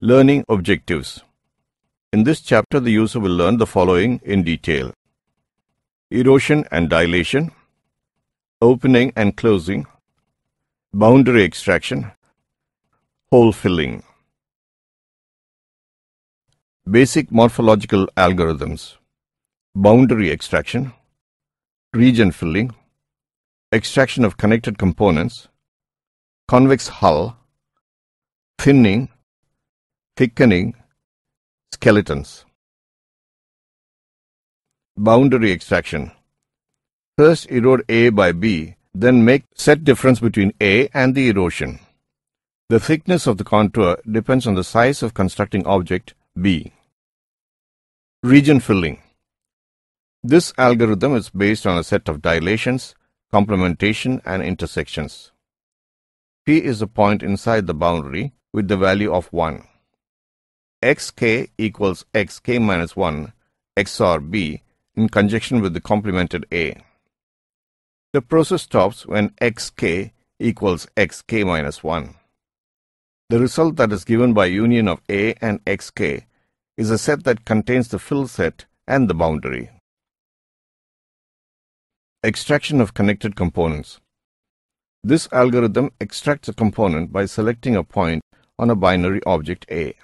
Learning objectives. In this chapter, the user will learn the following in detail: erosion and dilation, opening and closing, boundary extraction, hole filling. Basic morphological algorithms: boundary extraction, region filling, extraction of connected components, convex hull, thinning, thickening, skeletons. Boundary extraction. First erode A by B, then make set difference between A and the erosion. The thickness of the contour depends on the size of constructing object B. Region filling. This algorithm is based on a set of dilations, complementation, and intersections. P is a point inside the boundary with the value of 1. xk equals xk minus 1 XOR B in conjunction with the complemented A. The process stops when xk equals xk minus 1. The result that is given by union of A and xk is a set that contains the fill set and the boundary. Extraction of connected components. This algorithm extracts a component by selecting a point on a binary object A.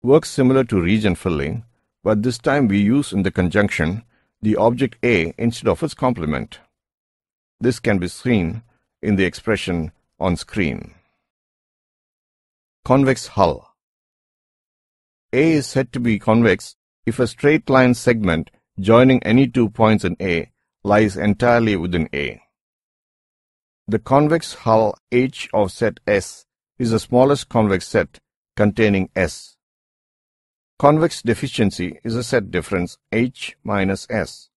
Works similar to region filling, but this time we use in the conjunction the object A instead of its complement. This can be seen in the expression on screen. Convex hull. A is said to be convex if a straight line segment joining any 2 points in A lies entirely within A. The convex hull H of set S is the smallest convex set containing S. Convex deficiency is a set difference H minus S.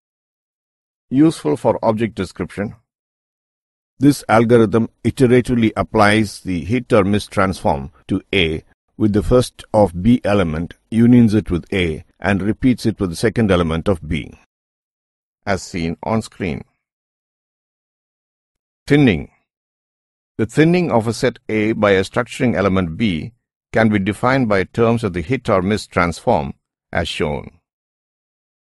Useful for object description. This algorithm iteratively applies the hit or miss transform to A with the first of B element, unions it with A, and repeats it with the second element of B, as seen on screen. Thinning. The thinning of a set A by a structuring element B can be defined by terms of the hit or miss transform, as shown.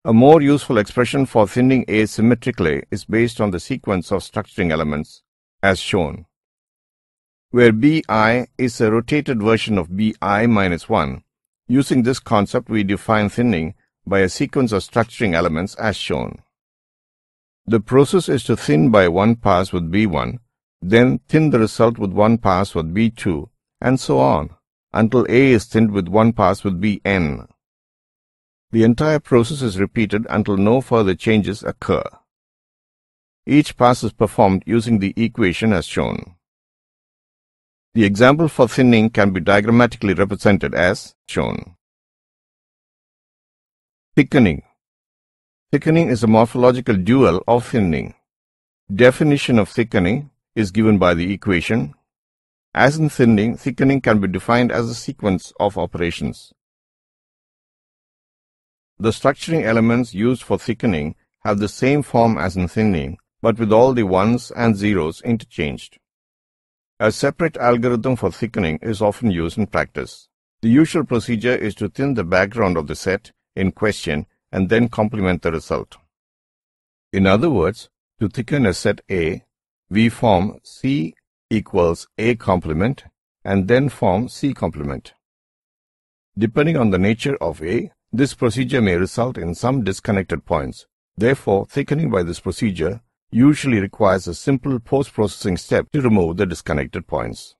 A more useful expression for thinning A symmetrically is based on the sequence of structuring elements, as shown. Where Bi is a rotated version of Bi minus 1, using this concept we define thinning by a sequence of structuring elements as shown. The process is to thin by 1 pass with B1, then thin the result with 1 pass with B2, and so on, until A is thinned with 1 pass with Bn. The entire process is repeated until no further changes occur. Each pass is performed using the equation as shown. The example for thinning can be diagrammatically represented as shown. Thickening. Thickening is a morphological dual of thinning. Definition of thickening is given by the equation. As in thinning, thickening can be defined as a sequence of operations. The structuring elements used for thickening have the same form as in thinning, but with all the ones and zeros interchanged. A separate algorithm for thickening is often used in practice. The usual procedure is to thin the background of the set in question and then complement the result. In other words, to thicken a set A, we form C equals A complement and then form C complement. Depending on the nature of A, this procedure may result in some disconnected points. Therefore, thickening by this procedure usually requires a simple post-processing step to remove the disconnected points.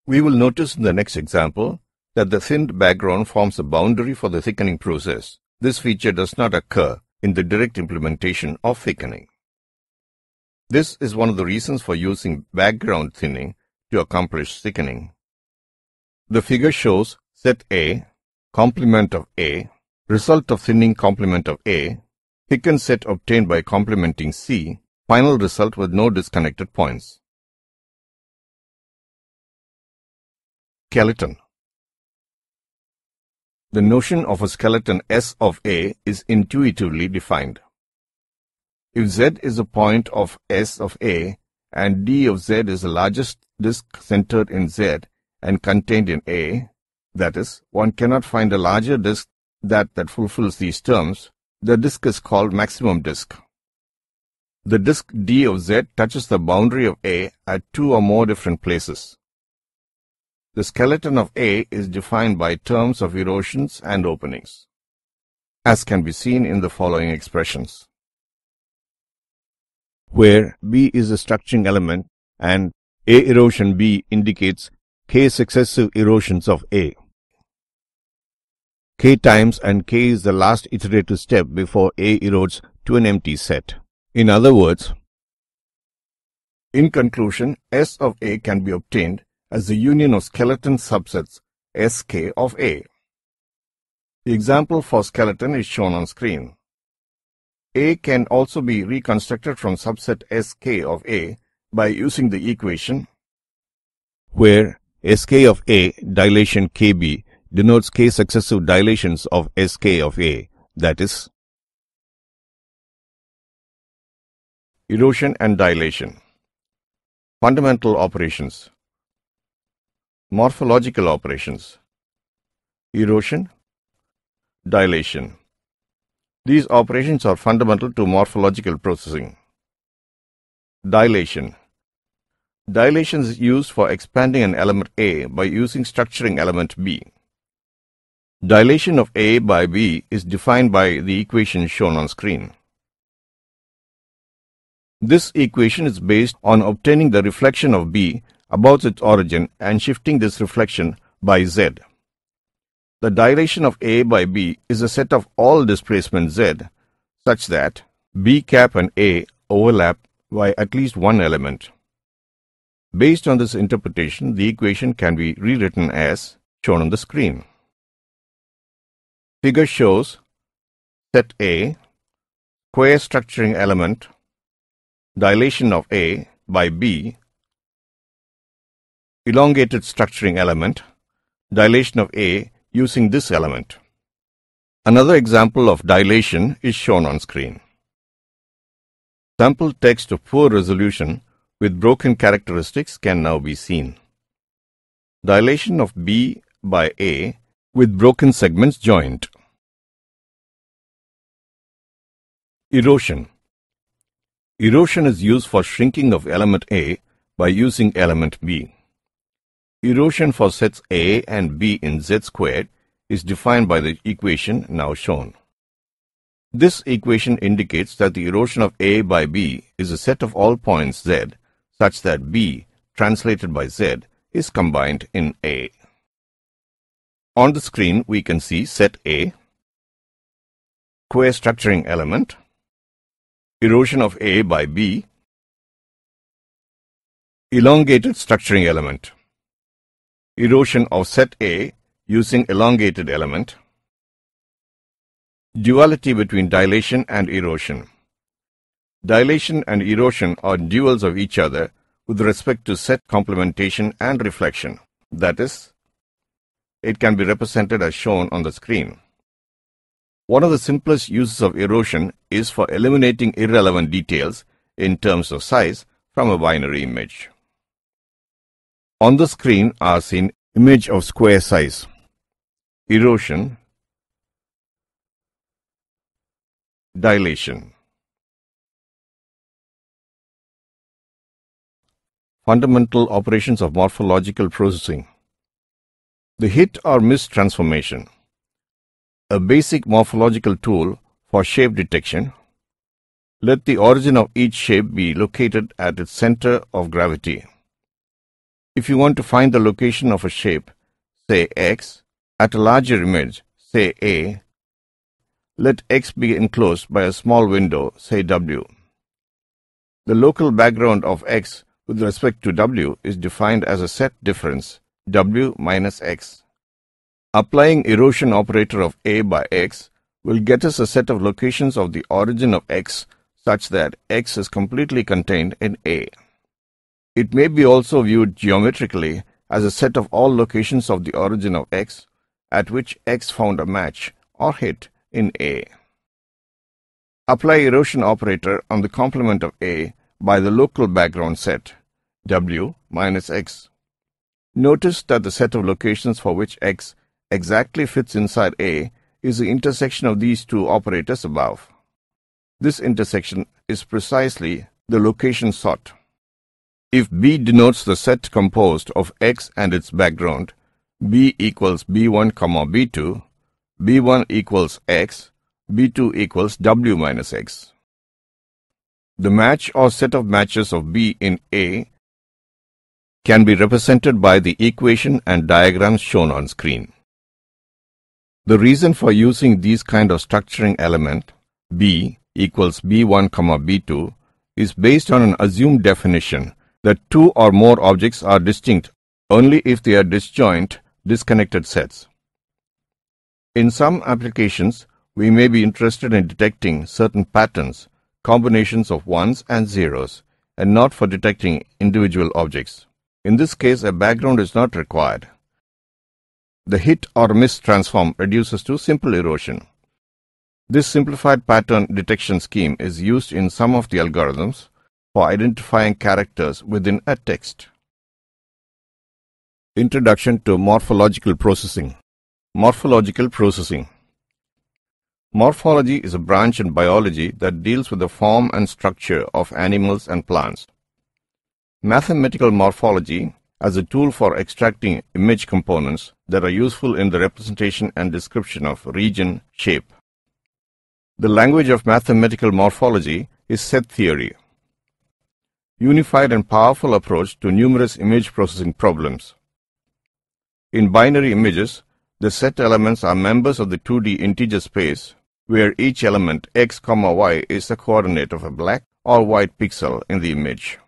We will notice in the next example that the thinned background forms a boundary for the thickening process. This feature does not occur in the direct implementation of thickening. This is one of the reasons for using background thinning to accomplish thickening. The figure shows set A, complement of A, result of thinning complement of A, thickened set obtained by complementing C, final result with no disconnected points. Skeleton. The notion of a skeleton S of A is intuitively defined. If Z is a point of S of A and D of Z is the largest disk centered in Z and contained in A, that is, one cannot find a larger disk that fulfills these terms, the disk is called maximum disk. The disk D of Z touches the boundary of A at two or more different places. The skeleton of A is defined by terms of erosions and openings, as can be seen in the following expressions, where B is a structuring element and A erosion B indicates K successive erosions of A. K times and K is the last iterative step before A erodes to an empty set. In other words, in conclusion, S of A can be obtained as the union of skeleton subsets Sk of A. The example for skeleton is shown on screen. A can also be reconstructed from subset Sk of A by using the equation where Sk of A dilation Kb denotes K successive dilations of Sk of A, that is, erosion and dilation. Fundamental operations. Morphological operations. Erosion, dilation. These operations are fundamental to morphological processing. Dilation. Dilation is used for expanding an element A by using structuring element B. Dilation of A by B is defined by the equation shown on screen. This equation is based on obtaining the reflection of B about its origin and shifting this reflection by Z. The dilation of A by B is a set of all displacement Z such that B cap and A overlap by at least one element. Based on this interpretation, the equation can be rewritten as shown on the screen. Figure shows set A, square structuring element, dilation of A by B, elongated structuring element, dilation of A using this element. Another example of dilation is shown on screen. Sample text of poor resolution with broken characteristics can now be seen. Dilation of B by A with broken segments joined. Erosion. Erosion is used for shrinking of element A by using element B. Erosion for sets A and B in Z squared is defined by the equation now shown. This equation indicates that the erosion of A by B is a set of all points Z such that B, translated by Z, is combined in A. On the screen we can see set A, square structuring element, erosion of A by B, elongated structuring element, erosion of set A using elongated element, duality between dilation and erosion. Dilation and erosion are duals of each other with respect to set complementation and reflection. That is, it can be represented as shown on the screen. One of the simplest uses of erosion is for eliminating irrelevant details in terms of size from a binary image. On the screen are seen image of square size, erosion, dilation. Fundamental operations of morphological processing. The hit or miss transformation, a basic morphological tool for shape detection. Let the origin of each shape be located at its center of gravity. If you want to find the location of a shape, say X, at a larger image, say A, let X be enclosed by a small window, say W. The local background of X with respect to W is defined as a set difference, W minus X. Applying erosion operator of A by X will get us a set of locations of the origin of X such that X is completely contained in A. It may be also viewed geometrically as a set of all locations of the origin of X at which X found a match or hit in A. Apply erosion operator on the complement of A by the local background set, W minus X. Notice that the set of locations for which X exactly fits inside A is the intersection of these two operators above. This intersection is precisely the location sought. If B denotes the set composed of X and its background, B equals B1, B2, B1 equals X, B2 equals W minus X. The match or set of matches of B in A can be represented by the equation and diagrams shown on screen. The reason for using these kind of structuring element, B equals B1, B2, is based on an assumed definition that two or more objects are distinct only if they are disjoint, disconnected sets. In some applications, we may be interested in detecting certain patterns, combinations of ones and zeros, and not for detecting individual objects. In this case, a background is not required. The hit or miss transform reduces to simple erosion. This simplified pattern detection scheme is used in some of the algorithms for identifying characters within a text. Introduction to Morphological Processing. Morphological Processing. Morphology is a branch in biology that deals with the form and structure of animals and plants. Mathematical morphology as a tool for extracting image components that are useful in the representation and description of region, shape. The language of mathematical morphology is set theory. Unified and powerful approach to numerous image processing problems. In binary images, the set elements are members of the 2D integer space, where each element x, y is the coordinate of a black or white pixel in the image.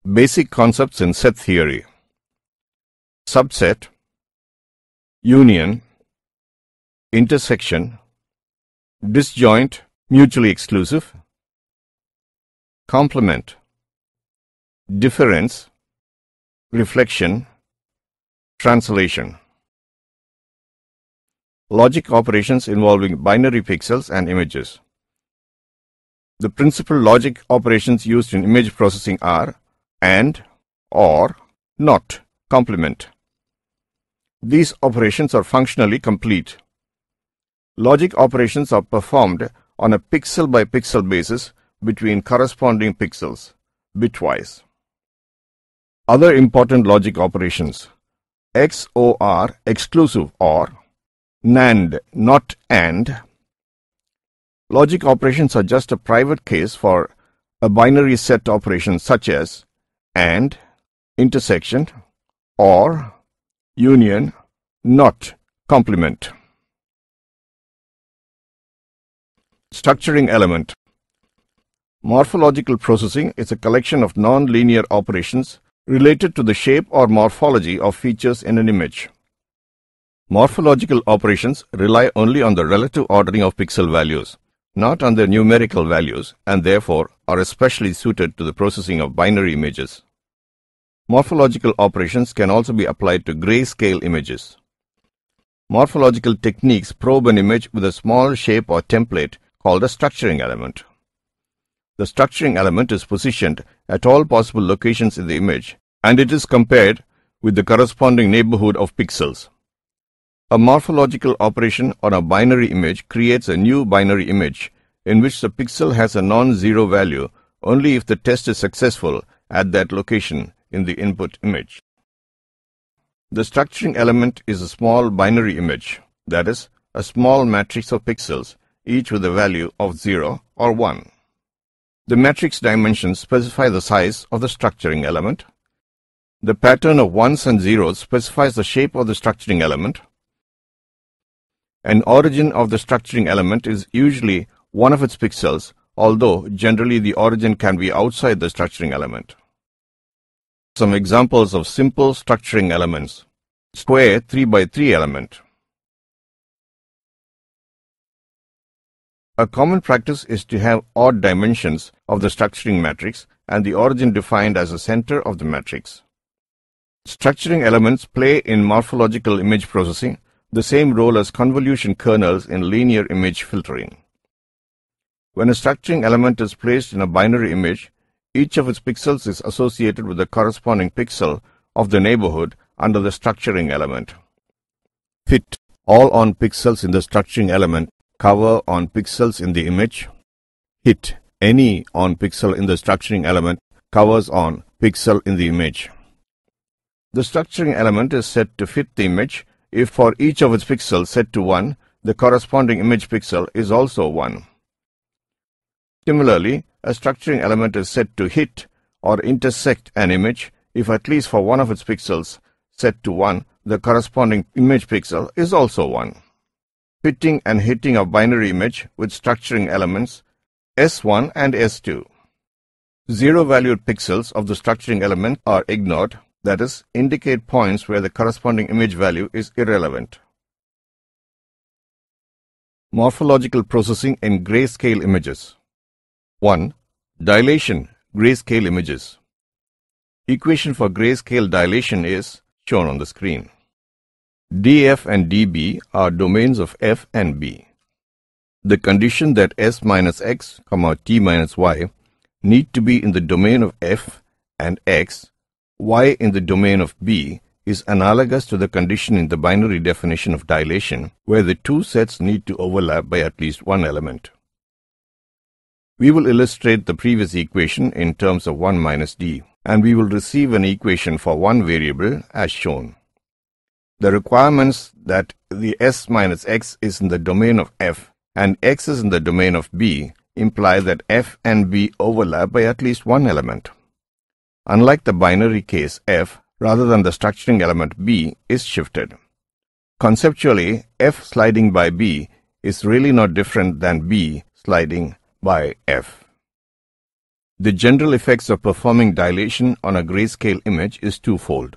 Basic concepts in set theory. Subset, union, intersection, disjoint, mutually exclusive, complement, difference, reflection, translation. Logic operations involving binary pixels and images. The principal logic operations used in image processing are and, or, not, complement. These operations are functionally complete. Logic operations are performed on a pixel-by-pixel basis between corresponding pixels, bitwise. Other important logic operations: XOR, exclusive OR, NAND, not AND. Logic operations are just a private case for a binary set operation such as AND, intersection, OR, union, not, complement. Structuring element. Morphological processing is a collection of non-linear operations related to the shape or morphology of features in an image. Morphological operations rely only on the relative ordering of pixel values, not on their numerical values, and therefore are especially suited to the processing of binary images. Morphological operations can also be applied to grayscale images. Morphological techniques probe an image with a small shape or template called a structuring element. The structuring element is positioned at all possible locations in the image, and it is compared with the corresponding neighborhood of pixels. A morphological operation on a binary image creates a new binary image in which the pixel has a non-zero value only if the test is successful at that location in the input image. The structuring element is a small binary image, that is, a small matrix of pixels, each with a value of 0 or 1. The matrix dimensions specify the size of the structuring element. The pattern of ones and zeros specifies the shape of the structuring element. An origin of the structuring element is usually one of its pixels, although generally the origin can be outside the structuring element. Some examples of simple structuring elements. Square 3x3 element. A common practice is to have odd dimensions of the structuring matrix and the origin defined as the center of the matrix. Structuring elements play in morphological image processing the same role as convolution kernels in linear image filtering. When a structuring element is placed in a binary image, each of its pixels is associated with the corresponding pixel of the neighborhood under the structuring element. Fit all on pixels in the structuring element, cover on pixels in the image. Hit any on pixel in the structuring element, covers on pixel in the image. The structuring element is set to fit the image if for each of its pixels set to 1, the corresponding image pixel is also 1. Similarly, a structuring element is set to hit or intersect an image if at least for one of its pixels set to 1, the corresponding image pixel is also 1. Fitting and hitting a binary image with structuring elements S1 and S2. Zero-valued pixels of the structuring element are ignored, that is, indicate points where the corresponding image value is irrelevant. Morphological processing in grayscale images. 1. Dilation, grayscale images. Equation for grayscale dilation is shown on the screen. df and dB are domains of f and b. The condition that s minus x, t minus y need to be in the domain of f and x, y in the domain of b is analogous to the condition in the binary definition of dilation, where the two sets need to overlap by at least one element. We will illustrate the previous equation in terms of 1 minus d, and we will receive an equation for one variable as shown. The requirements that the s minus x is in the domain of f and x is in the domain of b imply that f and b overlap by at least one element. Unlike the binary case, f, rather than the structuring element b, is shifted. Conceptually, f sliding by b is really not different than b sliding by f. The general effects of performing dilation on a grayscale image is twofold.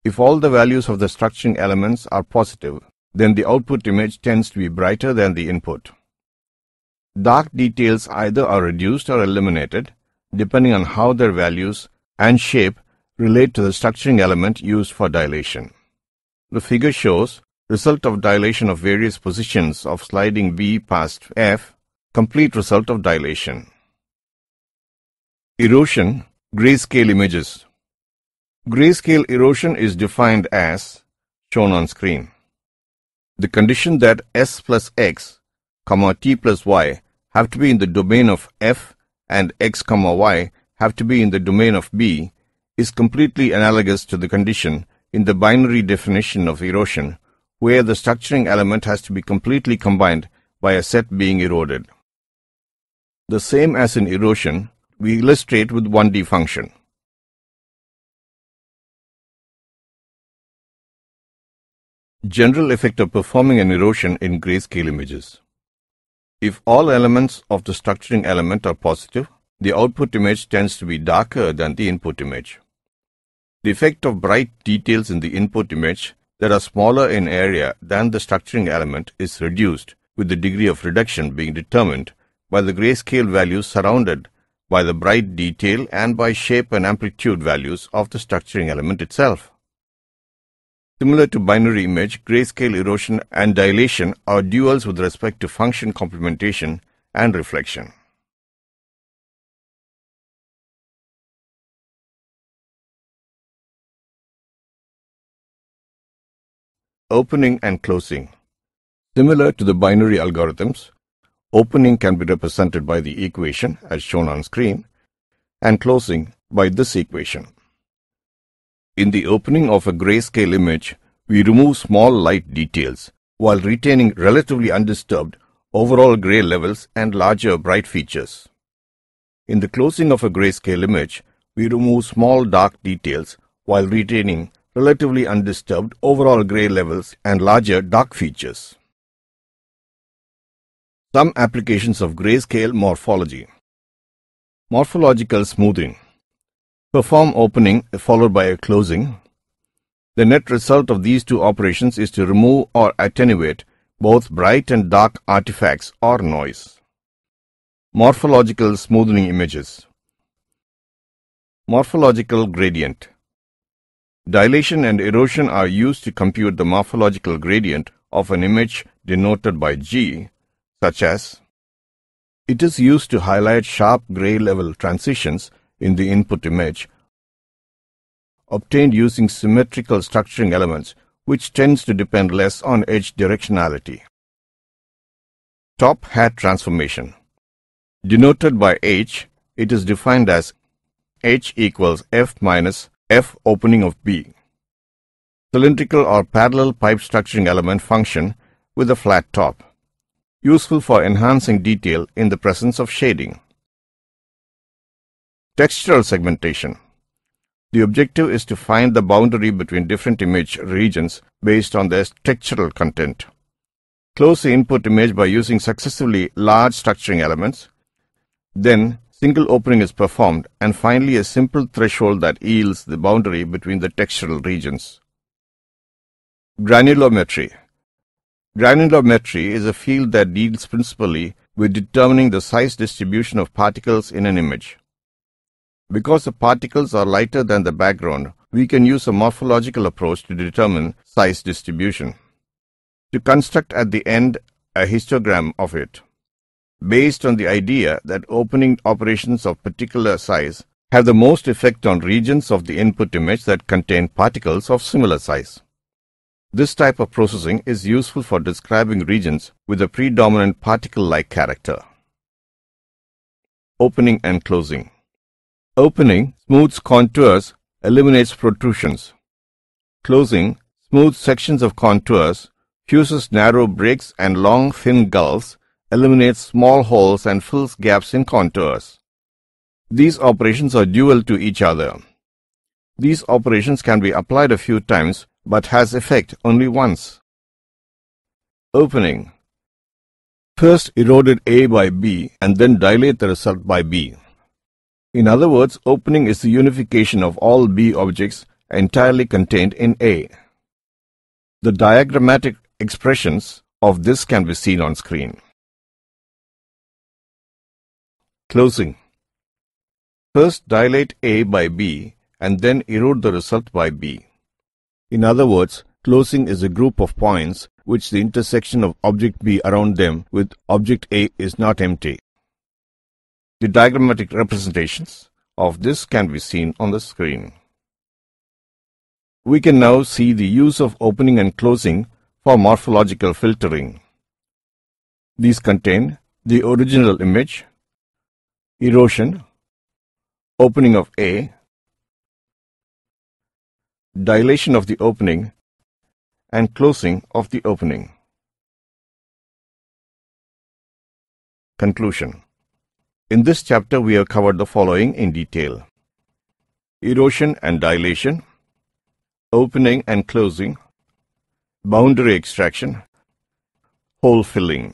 If all the values of the structuring elements are positive, then the output image tends to be brighter than the input. Dark details either are reduced or eliminated, depending on how their values and shape relate to the structuring element used for dilation. The figure shows result of dilation of various positions of sliding b past f, complete result of dilation. Erosion, grayscale images. Grayscale erosion is defined as shown on screen. The condition that s plus x, t plus y have to be in the domain of f and x, y have to be in the domain of b is completely analogous to the condition in the binary definition of erosion, where the structuring element has to be completely combined by a set being eroded. The same as in erosion, we illustrate with 1D function. General effect of performing an erosion in grayscale images. If all elements of the structuring element are positive, the output image tends to be darker than the input image. The effect of bright details in the input image that are smaller in area than the structuring element is reduced, with the degree of reduction being determined by the grayscale values surrounded by the bright detail and by shape and amplitude values of the structuring element itself. Similar to binary image, grayscale erosion and dilation are duals with respect to function complementation and reflection. Opening and closing. Similar to the binary algorithms, opening can be represented by the equation as shown on screen and closing by this equation. In the opening of a grayscale image, we remove small light details while retaining relatively undisturbed overall gray levels and larger bright features. In the closing of a grayscale image, we remove small dark details while retaining relatively undisturbed overall gray levels and larger dark features. Some applications of grayscale morphology. Morphological smoothing. Perform opening followed by a closing. The net result of these two operations is to remove or attenuate both bright and dark artifacts or noise. Morphological smoothing images. Morphological gradient. Dilation and erosion are used to compute the morphological gradient of an image denoted by G, such as it is used to highlight sharp gray level transitions in the input image obtained using symmetrical structuring elements, which tends to depend less on edge directionality. Top hat transformation. Denoted by H, it is defined as H equals F minus F opening of B. Cylindrical or parallel pipe structuring element function with a flat top. Useful for enhancing detail in the presence of shading. Textural segmentation. The objective is to find the boundary between different image regions based on their textural content. Close the input image by using successively large structuring elements. Then, single opening is performed, and finally a simple threshold that yields the boundary between the textural regions. Granulometry. Granulometry is a field that deals principally with determining the size distribution of particles in an image. Because the particles are lighter than the background, we can use a morphological approach to determine size distribution. To construct at the end a histogram of it, based on the idea that opening operations of particular size have the most effect on regions of the input image that contain particles of similar size. This type of processing is useful for describing regions with a predominant particle-like character. Opening and closing. Opening smooths contours, eliminates protrusions. Closing smooths sections of contours, fuses narrow breaks and long thin gulfs, eliminates small holes and fills gaps in contours. These operations are dual to each other. These operations can be applied a few times but has effect only once. Opening. First eroded A by B and then dilate the result by B. In other words, opening is the unification of all B objects entirely contained in A. The diagrammatic expressions of this can be seen on screen. Closing. First dilate A by B and then erode the result by B. In other words, closing is a group of points which the intersection of object B around them with object A is not empty. The diagrammatic representations of this can be seen on the screen. We can now see the use of opening and closing for morphological filtering. These contain the original image, erosion, opening of A, dilation of the opening, and closing of the opening. Conclusion. In this chapter, we have covered the following in detail: erosion and dilation, opening and closing, boundary extraction, hole filling.